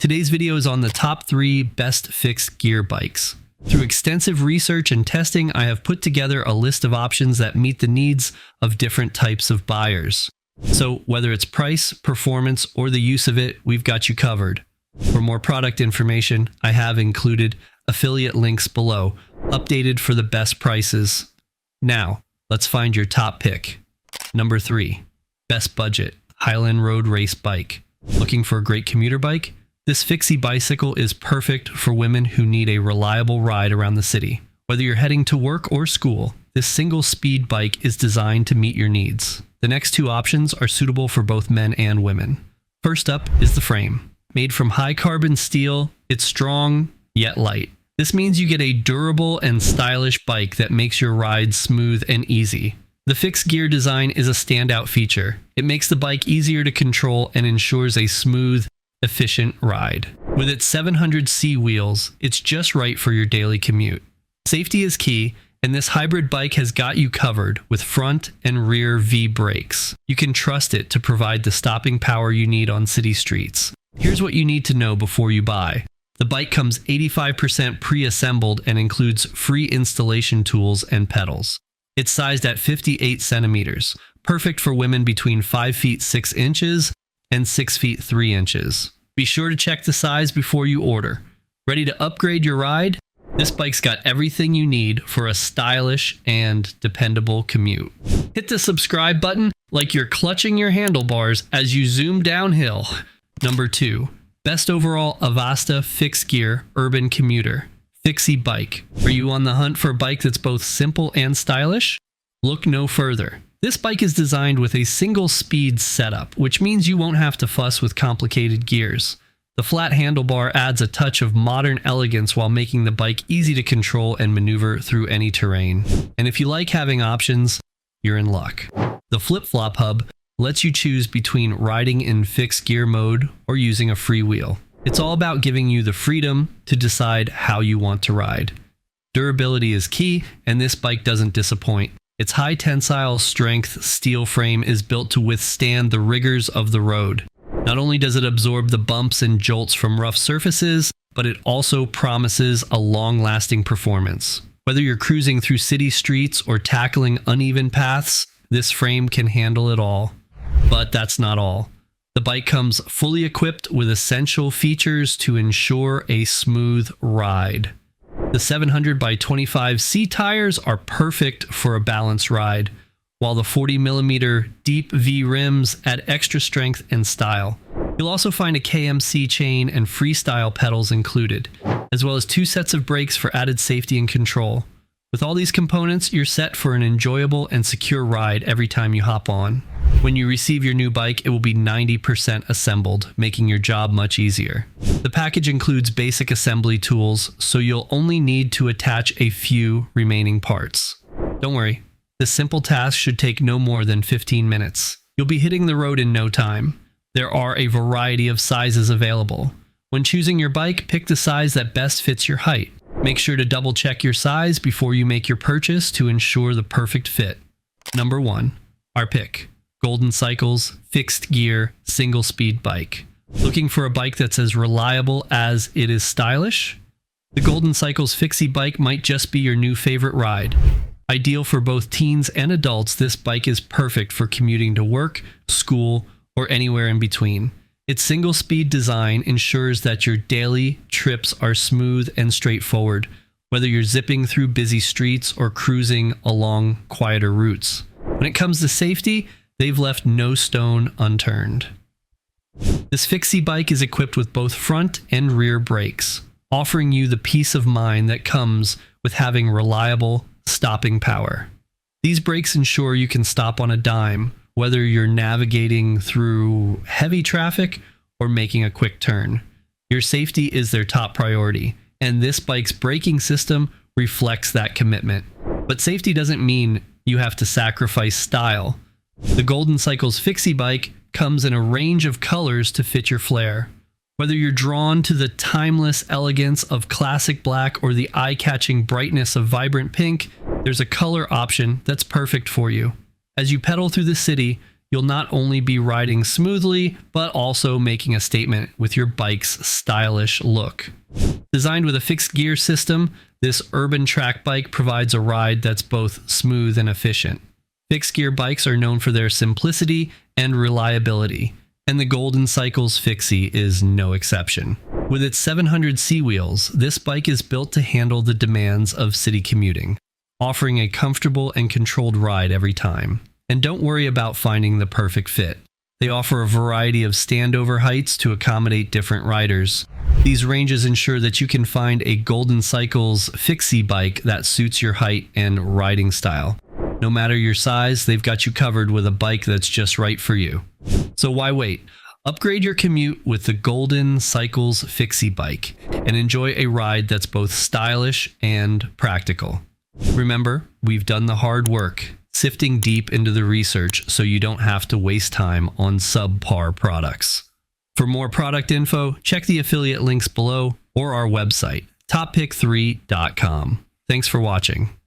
Today's video is on the top 3 best fixed gear bikes. Through extensive research and testing, I have put together a list of options that meet the needs of different types of buyers. So whether it's price, performance, or the use of it, we've got you covered. For more product information, I have included affiliate links below, updated for the best prices. Now, let's find your top pick. Number 3, best budget, Hiland Road Race Bike. Looking for a great commuter bike? This Fixie bicycle is perfect for women who need a reliable ride around the city. Whether you're heading to work or school, this single-speed bike is designed to meet your needs. The next 2 options are suitable for both men and women. First up is the frame. Made from high-carbon steel, it's strong yet light. This means you get a durable and stylish bike that makes your ride smooth and easy. The fixed gear design is a standout feature. It makes the bike easier to control and ensures a smooth, efficient ride. With its 700C wheels, it's just right for your daily commute. Safety is key, and this hybrid bike has got you covered with front and rear V brakes. You can trust it to provide the stopping power you need on city streets. Here's what you need to know before you buy. The bike comes 85% pre-assembled and includes free installation tools and pedals. It's sized at 58 centimeters, perfect for women between 5 feet 6 inches and 6 feet 3 inches. Be sure to check the size before you order. Ready to upgrade your ride? This bike's got everything you need for a stylish and dependable commute. Hit the subscribe button like you're clutching your handlebars as you zoom downhill. Number 2, best overall Avasta fixed gear urban commuter. Fixie bike. Are you on the hunt for a bike that's both simple and stylish? Look no further. This bike is designed with a single speed setup, which means you won't have to fuss with complicated gears. The flat handlebar adds a touch of modern elegance while making the bike easy to control and maneuver through any terrain. And if you like having options, you're in luck. The flip-flop hub lets you choose between riding in fixed gear mode or using a freewheel. It's all about giving you the freedom to decide how you want to ride. Durability is key, and this bike doesn't disappoint. Its high tensile strength steel frame is built to withstand the rigors of the road. Not only does it absorb the bumps and jolts from rough surfaces, but it also promises a long-lasting performance. Whether you're cruising through city streets or tackling uneven paths, this frame can handle it all. But that's not all. The bike comes fully equipped with essential features to ensure a smooth ride. The 700/25C tires are perfect for a balanced ride, while the 40mm deep V rims add extra strength and style. You'll also find a KMC chain and freestyle pedals included, as well as 2 sets of brakes for added safety and control. With all these components, you're set for an enjoyable and secure ride every time you hop on. When you receive your new bike, it will be 90% assembled, making your job much easier. The package includes basic assembly tools, so you'll only need to attach a few remaining parts. Don't worry, this simple task should take no more than 15 minutes. You'll be hitting the road in no time. There are a variety of sizes available. When choosing your bike, pick the size that best fits your height. Make sure to double check your size before you make your purchase to ensure the perfect fit. Number 1, our pick. Golden Cycles fixed gear single speed bike. Looking for a bike that's as reliable as it is stylish? The Golden Cycles Fixie bike might just be your new favorite ride. Ideal for both teens and adults, this bike is perfect for commuting to work, school, or anywhere in between. Its single-speed design ensures that your daily trips are smooth and straightforward, whether you're zipping through busy streets or cruising along quieter routes. When it comes to safety, they've left no stone unturned. This Fixie bike is equipped with both front and rear brakes, offering you the peace of mind that comes with having reliable stopping power. These brakes ensure you can stop on a dime, whether you're navigating through heavy traffic or making a quick turn. Your safety is their top priority, and this bike's braking system reflects that commitment. But safety doesn't mean you have to sacrifice style. The Golden Cycles Fixie bike comes in a range of colors to fit your flair. Whether you're drawn to the timeless elegance of classic black or the eye-catching brightness of vibrant pink, there's a color option that's perfect for you. As you pedal through the city, You'll not only be riding smoothly, but also making a statement with your bike's stylish look. Designed with a fixed gear system, this urban track bike provides a ride that's both smooth and efficient. Fixed gear bikes are known for their simplicity and reliability, and the Golden Cycle's Fixie is no exception. With its 700C wheels, this bike is built to handle the demands of city commuting, offering a comfortable and controlled ride every time. And don't worry about finding the perfect fit. They offer a variety of standover heights to accommodate different riders. These ranges ensure that you can find a Golden Cycle's Fixie bike that suits your height and riding style. No matter your size, they've got you covered with a bike that's just right for you. So why wait? Upgrade your commute with the Golden Cycle's Fixie bike and enjoy a ride that's both stylish and practical. Remember, we've done the hard work, sifting deep into the research so you don't have to waste time on subpar products. For more product info, check the affiliate links below or our website, toppick3.com. Thanks for watching.